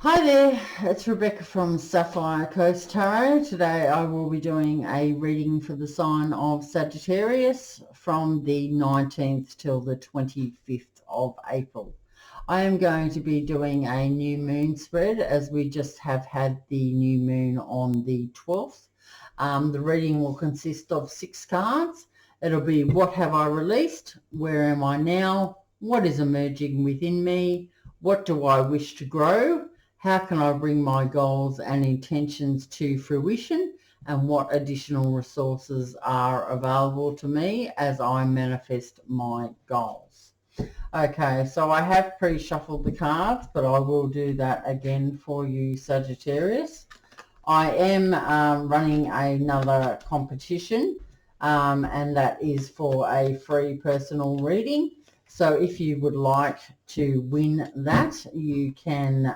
Hi there, it's Rebecca from Sapphire Coast Tarot. Today I will be doing a reading for the sign of Sagittarius from the 19th till the 25th of April. I am going to be doing a new moon spread as we just have had the new moon on the 12th. The reading will consist of 6 cards. It'll be what have I released, where am I now, what is emerging within me, what do I wish to grow, how can I bring my goals and intentions to fruition, and what additional resources are available to me as I manifest my goals. Okay, so I have pre-shuffled the cards, but I will do that again for you, Sagittarius. I am running another competition, and that is for a free personal reading. So if you would like to win that, you can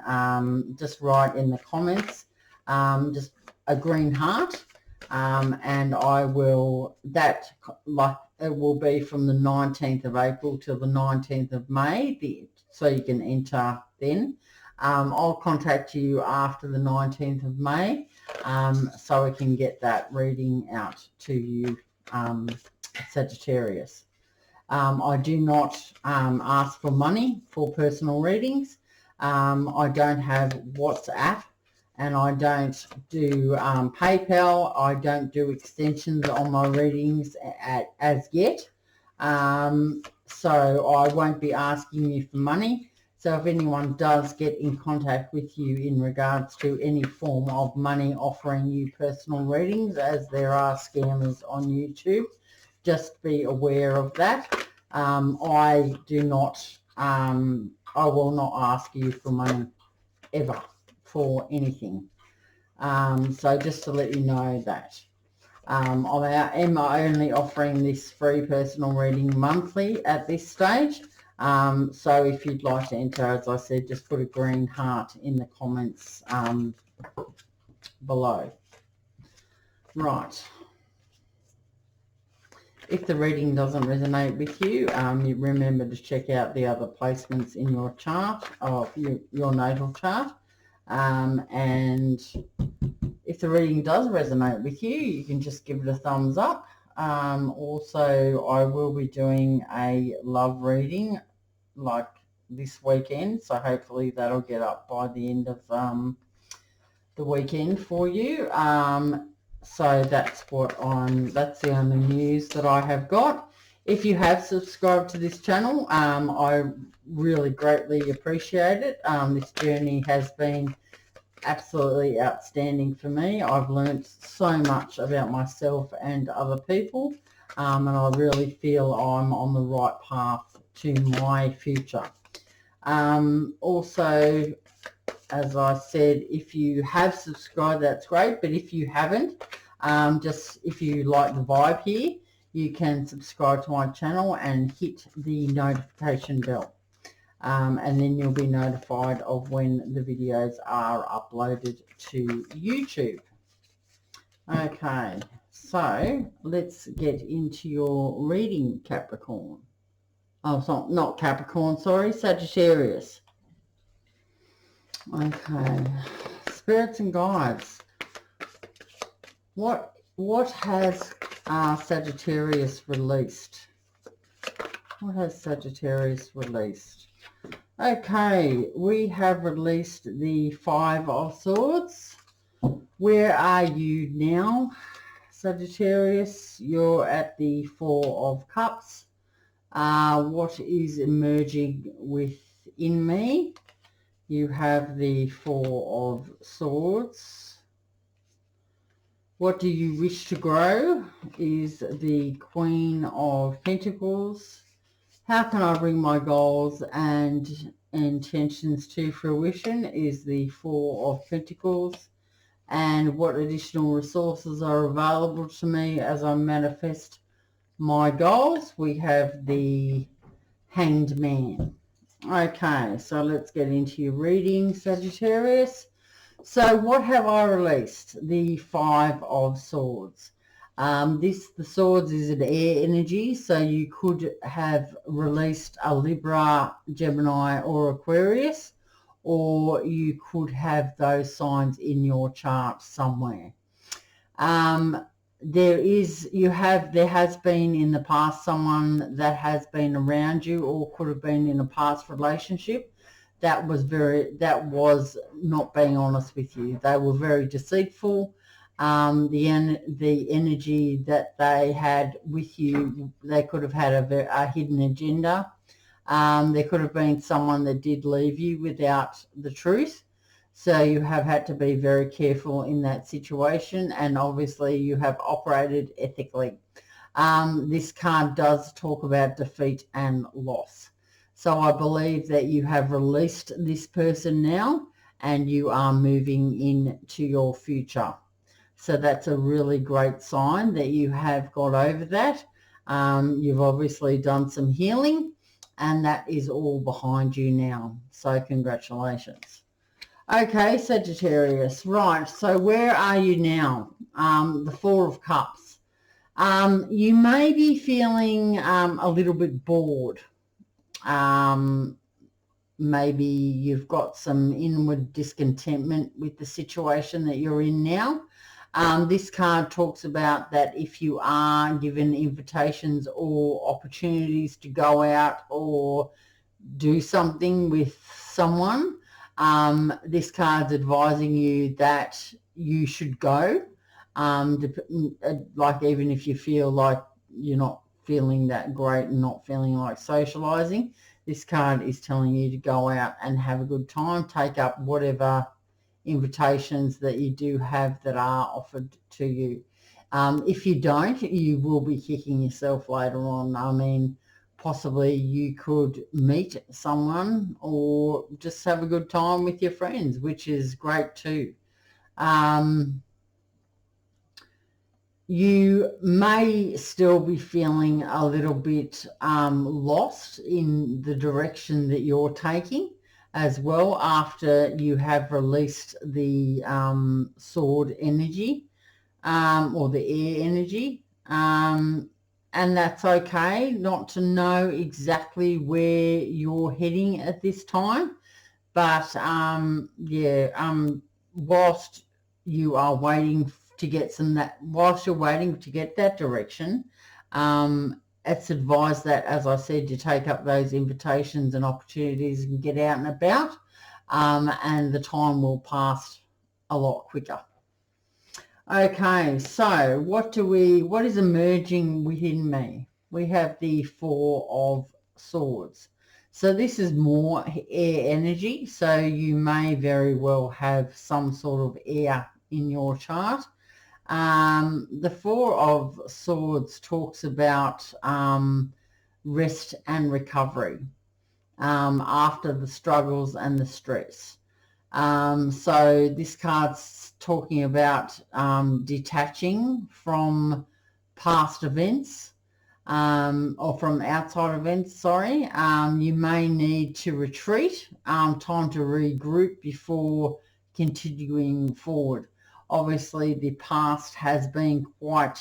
just write in the comments just a green heart, and I will, it will be from the 19th of April till the 19th of May, so you can enter then. I'll contact you after the 19th of May so we can get that reading out to you, Sagittarius. I do not ask for money for personal readings. I don't have WhatsApp, and I don't do PayPal. I don't do extensions on my readings as yet. So I won't be asking you for money. So if anyone does get in contact with you in regards to any form of money offering you personal readings, as there are scammers on YouTube, just be aware of that. I will not ask you for money ever for anything. So just to let you know that. I am only offering this free personal reading monthly at this stage. So if you'd like to enter, as I said, just put a green heart in the comments below. Right. If the reading doesn't resonate with you, you remember to check out the other placements in your chart, of your natal chart. And if the reading does resonate with you, you can just give it a thumbs up. Also, I will be doing a love reading like this weekend, so hopefully that'll get up by the end of the weekend for you. So that's the only news that I have got. If you have subscribed to this channel, I really greatly appreciate it. This journey has been absolutely outstanding for me. I've learned so much about myself and other people, and I really feel I'm on the right path to my future. Also, as I said, if you have subscribed, that's great, but if you haven't, if you like the vibe here, you can subscribe to my channel and hit the notification bell, and then you'll be notified of when the videos are uploaded to YouTube. Okay, so let's get into your reading, Capricorn. Oh, so not Capricorn, sorry, Sagittarius. Okay, spirits and guides. What has Sagittarius released? What has Sagittarius released? Okay, we have released the Five of Swords. Where are you now, Sagittarius? You're at the Four of Cups. What is emerging within me? You have the Four of Swords. What do you wish to grow is the Queen of Pentacles. How can I bring my goals and intentions to fruition is the Four of Pentacles. And what additional resources are available to me as I manifest my goals? We have the Hanged Man. Okay, so let's get into your reading, Sagittarius. So what have I released? The Five of Swords. The swords is an air energy, so you could have released a Libra, Gemini or Aquarius, or you could have those signs in your chart somewhere. There has been in the past someone that has been around you, or could have been in a past relationship that was not being honest with you. They were very deceitful. The energy that they had with you, they could have had a hidden agenda. There could have been someone that did leave you without the truth. So you have had to be very careful in that situation, and obviously you have operated ethically. This card does talk about defeat and loss. So I believe that you have released this person now and you are moving into your future. So that's a really great sign that you have got over that. You've obviously done some healing, and that is all behind you now. So congratulations. Okay, Sagittarius. Right, so where are you now? The Four of Cups. You may be feeling a little bit bored. Maybe you've got some inward discontentment with the situation that you're in now. This card talks about that if you are given invitations or opportunities to go out or do something with someone, this card's advising you that you should go. Like even if you feel like you're not feeling that great and not feeling like socializing, this card is telling you to go out and have a good time, take up whatever invitations that you do have that are offered to you. If you don't, you will be kicking yourself later on. I mean, possibly you could meet someone or just have a good time with your friends, which is great too. You may still be feeling a little bit lost in the direction that you're taking as well after you have released the sword energy or the air energy. And that's okay not to know exactly where you're heading at this time. But whilst you are waiting to get whilst you're waiting to get that direction, it's advised that, as I said, you take up those invitations and opportunities and get out and about, and the time will pass a lot quicker. Okay, so what is emerging within me? We have the Four of Swords. So this is more air energy, so you may very well have some sort of air in your chart. The Four of Swords talks about rest and recovery after the struggles and the stress. So this card's talking about detaching from past events or from outside events, sorry. You may need to retreat, time to regroup before continuing forward. Obviously, the past has been quite,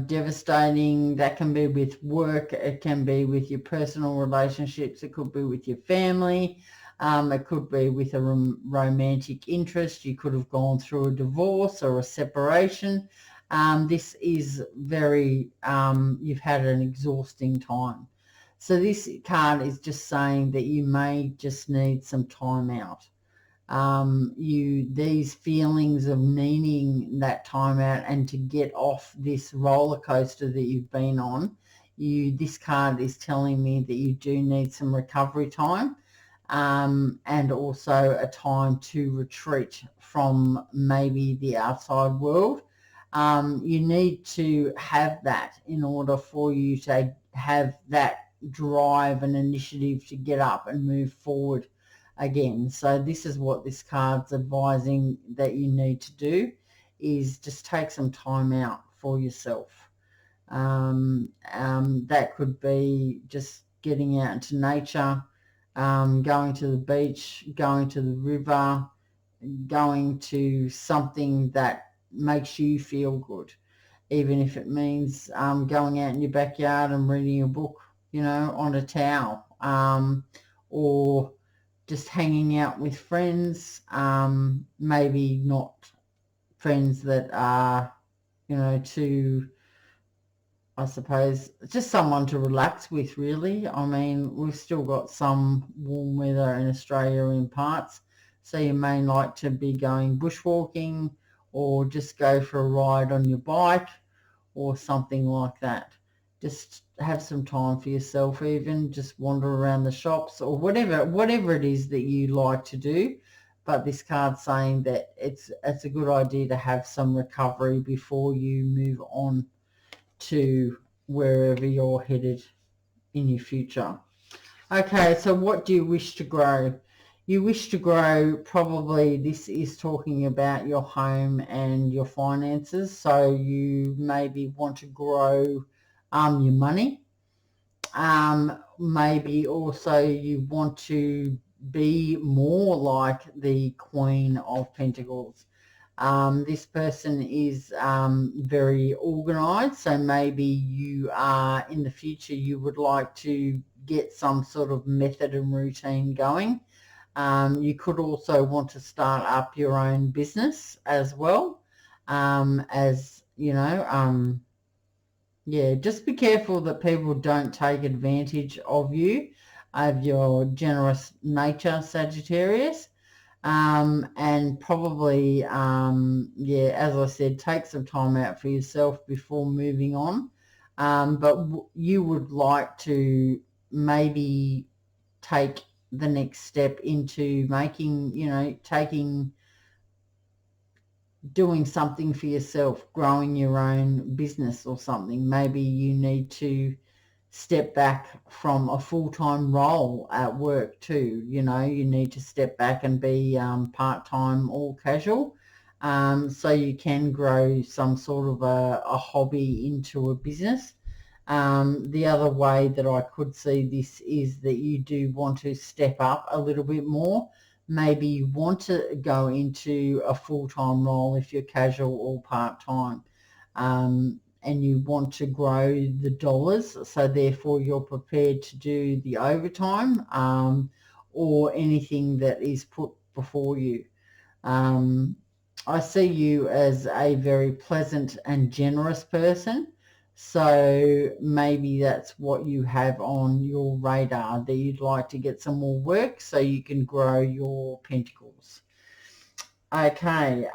devastating. That can be with work. It can be with your personal relationships. It could be with your family. It could be with a romantic interest. You could have gone through a divorce or a separation. This is very, you've had an exhausting time. So this card is just saying that you may just need some time out. These feelings of needing that time out and to get off this roller coaster that you've been on, this card is telling me that you do need some recovery time, and also a time to retreat from maybe the outside world. You need to have that in order for you to have that drive and initiative to get up and move forward again. So this is what this card's advising that you need to do, is just take some time out for yourself. That could be just getting out into nature, going to the beach, going to the river, going to something that makes you feel good, even if it means going out in your backyard and reading a book, you know, on a towel, or just hanging out with friends, maybe not friends that are, you know, too, I suppose, just someone to relax with, really. I mean, we've still got some warm weather in Australia in parts, so you may like to be going bushwalking or just go for a ride on your bike or something like that. Just have some time for yourself, even just wander around the shops or whatever it is that you like to do. But this card's saying that it's a good idea to have some recovery before you move on to wherever you're headed in your future. Okay, so what do you wish to grow? You wish to grow, probably this is talking about your home and your finances. So you maybe want to grow your money. Maybe also you want to be more like the Queen of Pentacles. This person is very organized, so maybe you are, in the future, you would like to get some sort of method and routine going. You could also want to start up your own business as well, as you know. Yeah, just be careful that people don't take advantage of you, of your generous nature, Sagittarius. And probably, yeah, as I said, take some time out for yourself before moving on. But you would like to maybe take the next step into making, you know, doing something for yourself, growing your own business or something. Maybe you need to step back from a full-time role at work too. You know, you need to step back and be part-time or casual, so you can grow some sort of a hobby into a business. The other way that I could see this is that you do want to step up a little bit more. Maybe you want to go into a full-time role if you're casual or part-time, and you want to grow the dollars, so therefore you're prepared to do the overtime, or anything that is put before you. I see you as a very pleasant and generous person, so maybe that's what you have on your radar, that you'd like to get some more work so you can grow your pentacles. Okay,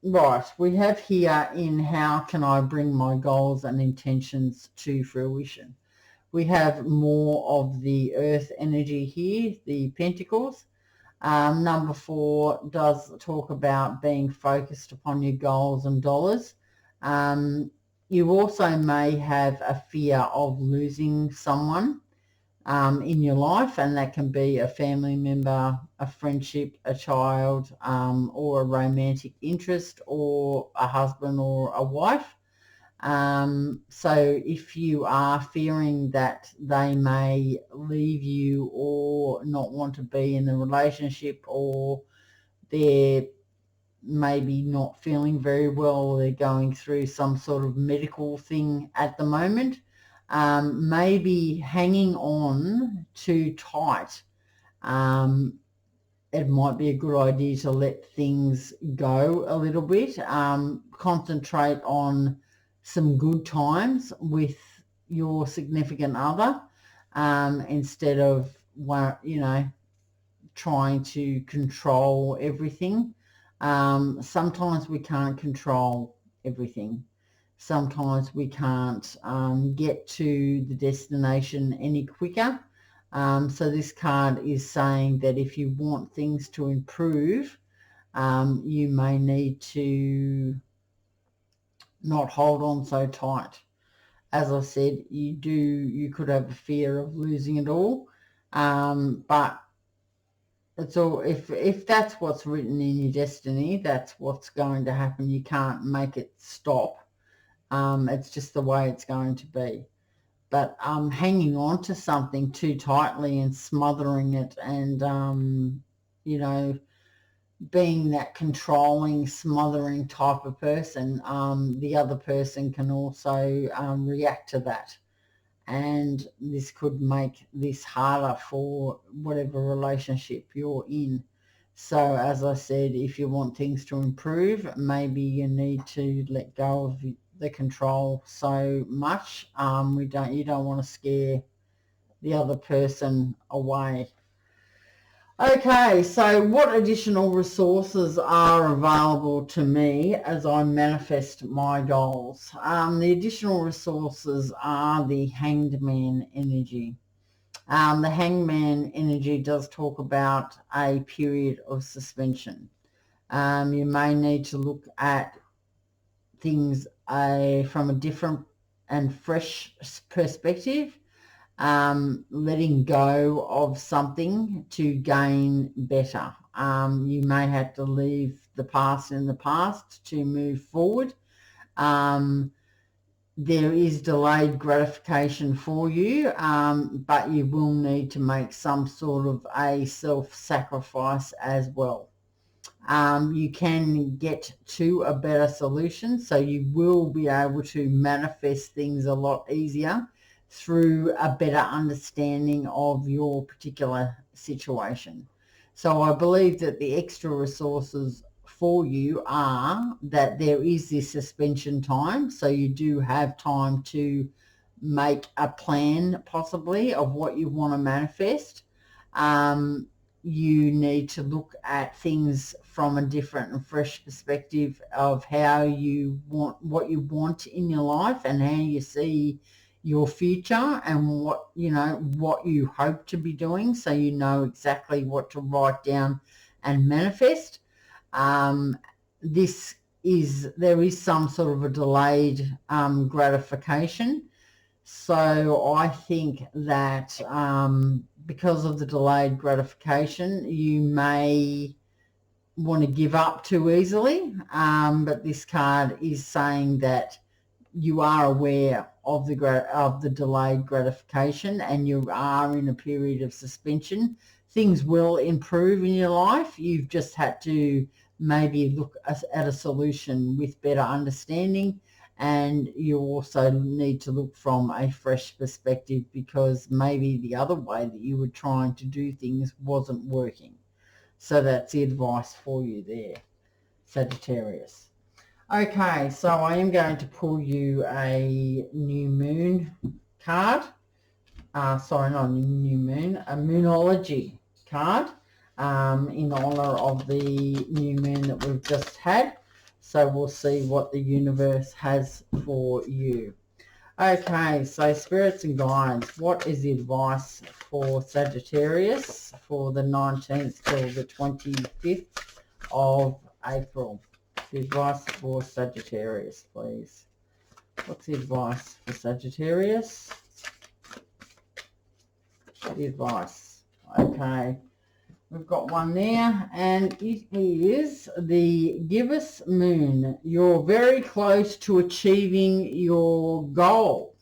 right, we have here in how can I bring my goals and intentions to fruition. We have more of the earth energy here, the pentacles. Number 4 does talk about being focused upon your goals and dollars. You also may have a fear of losing someone in your life, and that can be a family member, a friendship, a child, or a romantic interest, or a husband or a wife. So if you are fearing that they may leave you or not want to be in the relationship, or they're maybe not feeling very well, or they're going through some sort of medical thing at the moment, maybe hanging on too tight, it might be a good idea to let things go a little bit. Concentrate on some good times with your significant other, instead of, you know, trying to control everything. Sometimes we can't control everything. Sometimes we can't get to the destination any quicker. So this card is saying that if you want things to improve, you may need to not hold on so tight. As I said, you could have a fear of losing it all, but it's all, if that's what's written in your destiny, that's what's going to happen. You can't make it stop. It's just the way it's going to be. But hanging on to something too tightly and smothering it, and you know, being that controlling, smothering type of person, the other person can also react to that, and this could make this harder for whatever relationship you're in. So as I said, if you want things to improve, maybe you need to let go of the control so much. You don't want to scare the other person away. Okay, so what additional resources are available to me as I manifest my goals? The additional resources are the Hanged Man energy. The Hangman energy does talk about a period of suspension. You may need to look at things from a different and fresh perspective, letting go of something to gain better. You may have to leave the past in the past to move forward. There is delayed gratification for you, but you will need to make some sort of a self-sacrifice as well. You can get to a better solution, so you will be able to manifest things a lot easier through a better understanding of your particular situation. So I believe that the extra resources for you are that there is this suspension time, so you do have time to make a plan possibly of what you want to manifest. You need to look at things from a different and fresh perspective of how you want, what you want in your life and how you see your future and what you hope to be doing, so you know exactly what to write down and manifest. There is some sort of a delayed gratification. So I think that because of the delayed gratification, you may want to give up too easily. But this card is saying that you are aware of the delayed gratification and you are in a period of suspension. Things will improve in your life. You've just had to maybe look at a solution with better understanding. And you also need to look from a fresh perspective because maybe the other way that you were trying to do things wasn't working. So that's the advice for you there, Sagittarius. Okay, so I am going to pull you a new moon card. Sorry, not a new moon, a moonology card in honor of the new moon that we've just had. So we'll see what the universe has for you. Okay, so spirits and guides, what is the advice for Sagittarius for the 19th till the 25th of April? The advice for Sagittarius, please. What's the advice for Sagittarius? The advice. Okay. We've got one there, and it is the gibbous moon. You're very close to achieving your goal.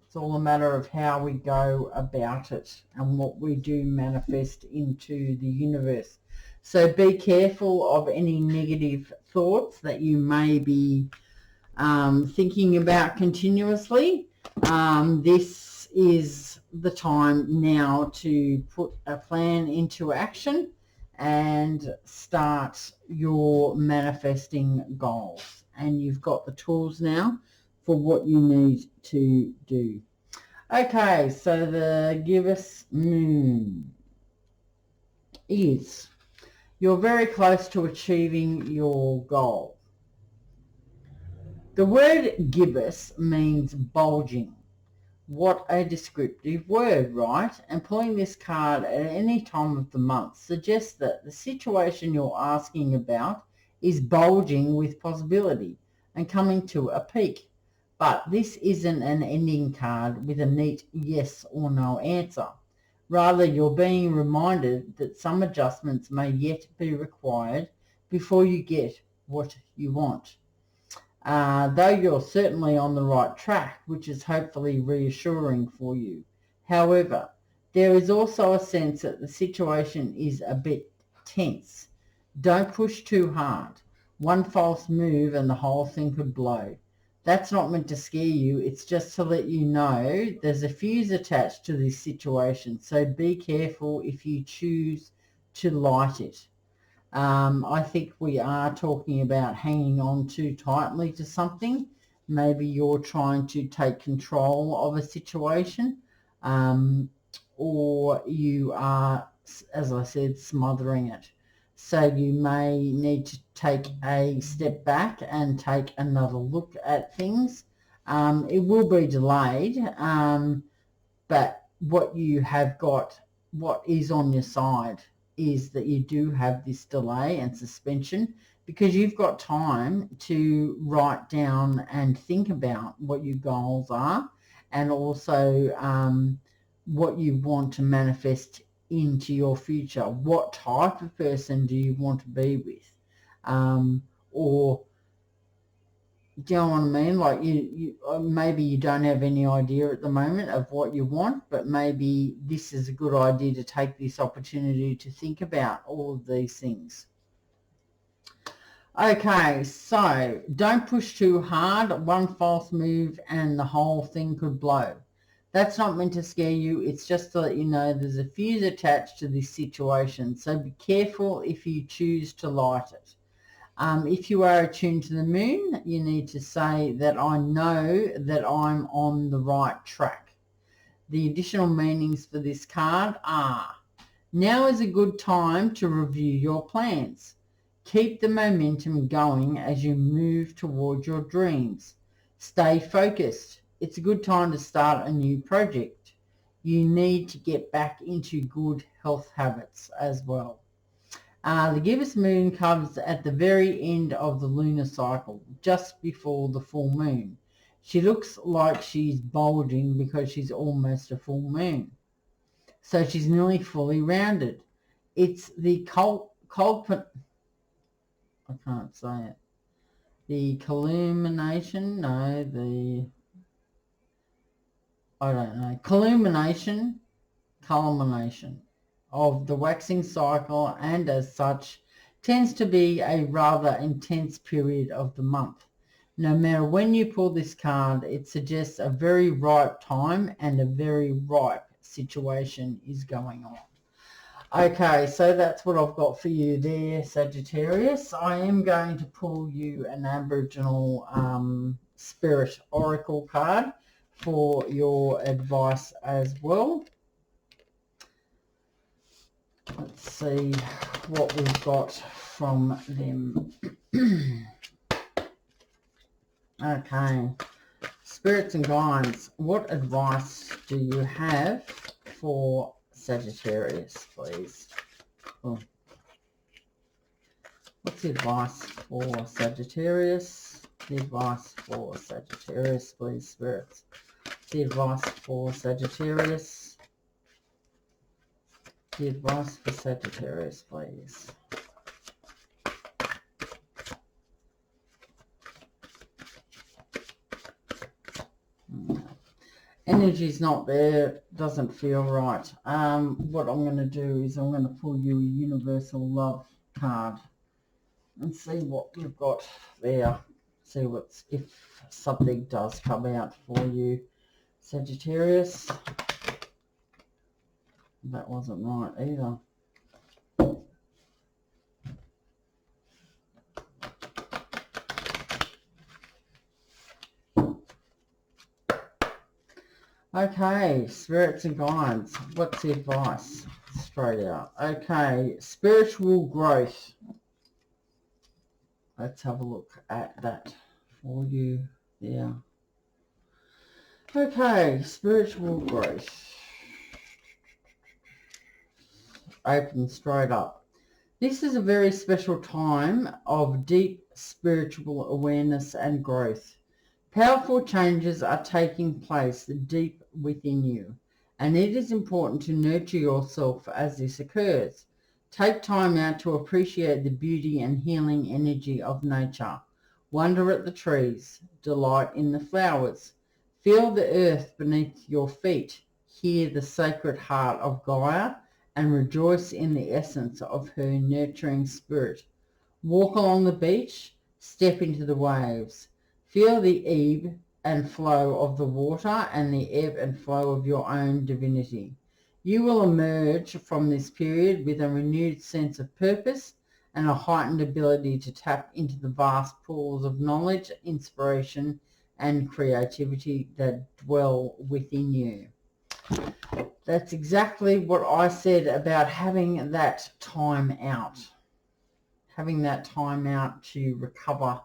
It's all a matter of how we go about it and what we do manifest into the universe. So be careful of any negative thoughts that you may be thinking about continuously. This is the time now to put a plan into action and start your manifesting goals. And you've got the tools now for what you need to do. Okay, so the gibbous moon is you're very close to achieving your goal. The word gibbous means bulging. What a descriptive word, right? And pulling this card at any time of the month suggests that the situation you're asking about is bulging with possibility and coming to a peak. But this isn't an ending card with a neat yes or no answer. Rather, you're being reminded that some adjustments may yet be required before you get what you want. Though you're certainly on the right track, which is hopefully reassuring for you. However, there is also a sense that the situation is a bit tense. Don't push too hard. One false move and the whole thing could blow. That's not meant to scare you. It's just to let you know there's a fuse attached to this situation. So be careful if you choose to light it. I think we are talking about hanging on too tightly to something. Maybe you're trying to take control of a situation, or you are, as I said, smothering it. So you may need to take a step back and take another look at things. It will be delayed, but what you have got, what is on your side, is that you do have this delay and suspension because you've got time to write down and think about what your goals are, and also what you want to manifest into your future. What type of person do you want to be with? Or do you know what I mean? Like you maybe you don't have any idea at the moment of what you want, but maybe this is a good idea to take this opportunity to think about all of these things. Okay, so don't push too hard. One false move and the whole thing could blow. That's not meant to scare you. It's just to let you know there's a fuse attached to this situation. So be careful if you choose to light it. If you are attuned to the moon, you need to say that I know that I'm on the right track. The additional meanings for this card are: now is a good time to review your plans. Keep the momentum going as you move toward your dreams. Stay focused. It's a good time to start a new project. You need to get back into good health habits as well. The gibbous moon comes at the very end of the lunar cycle, just before the full moon. She looks like she's bulging because she's almost a full moon. So she's nearly fully rounded. It's the I can't say it. The culmination, culmination of the waxing cycle, and as such tends to be a rather intense period of the month. No matter when you pull this card, it suggests a very ripe time and a very ripe situation is going on. Okay, so that's what I've got for you there, Sagittarius. I am going to pull you an Aboriginal Spirit Oracle card for your advice as well. Let's see what we've got from them. Okay, spirits and guides, what advice do you have for Sagittarius, please? Oh. What's the advice for Sagittarius? The advice for Sagittarius, please, spirits. The advice for Sagittarius. The advice for Sagittarius, please. Energy's not there, doesn't feel right. What I'm going to do is I'm going to pull you a universal love card and see what we've got there. See what's, if something does come out for you, Sagittarius. That wasn't right either. Okay, spirits and guides, what's the advice? Straight out. Okay, spiritual growth. Let's have a look at that for you there. Okay, spiritual growth. Open straight up. This is a very special time of deep spiritual awareness and growth. Powerful changes are taking place deep within you, and it is important to nurture yourself as this occurs. Take time out to appreciate the beauty and healing energy of nature. Wonder at the trees, delight in the flowers. Feel the earth beneath your feet. Hear the sacred heart of Gaia and rejoice in the essence of her nurturing spirit. Walk along the beach, step into the waves. Feel the ebb and flow of the water and the ebb and flow of your own divinity. You will emerge from this period with a renewed sense of purpose and a heightened ability to tap into the vast pools of knowledge, inspiration, and creativity that dwell within you. That's exactly what I said about having that time out. Having that time out to recover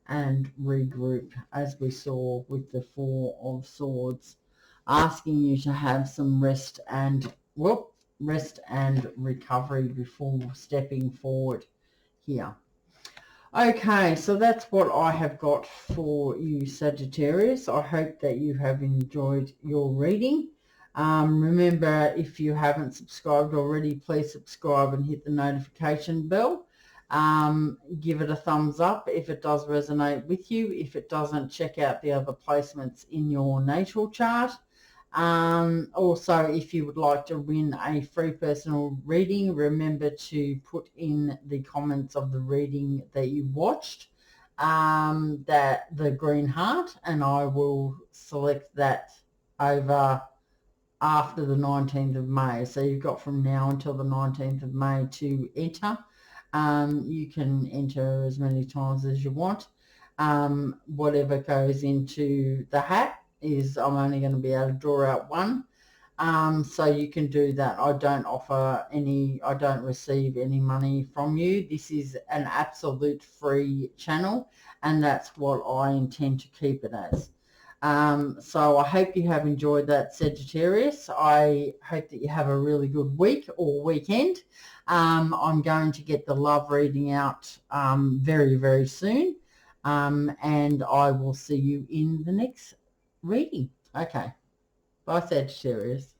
and regroup, as we saw with the Four of Swords, asking you to have some rest and recovery before stepping forward here. Okay, so that's what I have got for you, Sagittarius. I hope that you have enjoyed your reading. Remember, if you haven't subscribed already, please subscribe and hit the notification bell. Give it a thumbs up if it does resonate with you. If it doesn't, check out the other placements in your natal chart. Also, if you would like to win a free personal reading, remember to put in the comments of the reading that you watched that the green heart, and I will select that over after the 19th of May. So you've got from now until the 19th of May to enter. You can enter as many times as you want. Whatever goes into the hat is I'm only going to be able to draw out one. So you can do that. I don't receive any money from you. This is an absolute free channel, and that's what I intend to keep it as. So I hope you have enjoyed that, Sagittarius. I hope that you have a really good week or weekend. I'm going to get the love reading out very, very soon. And I will see you in the next reading. Okay. Bye, Sagittarius.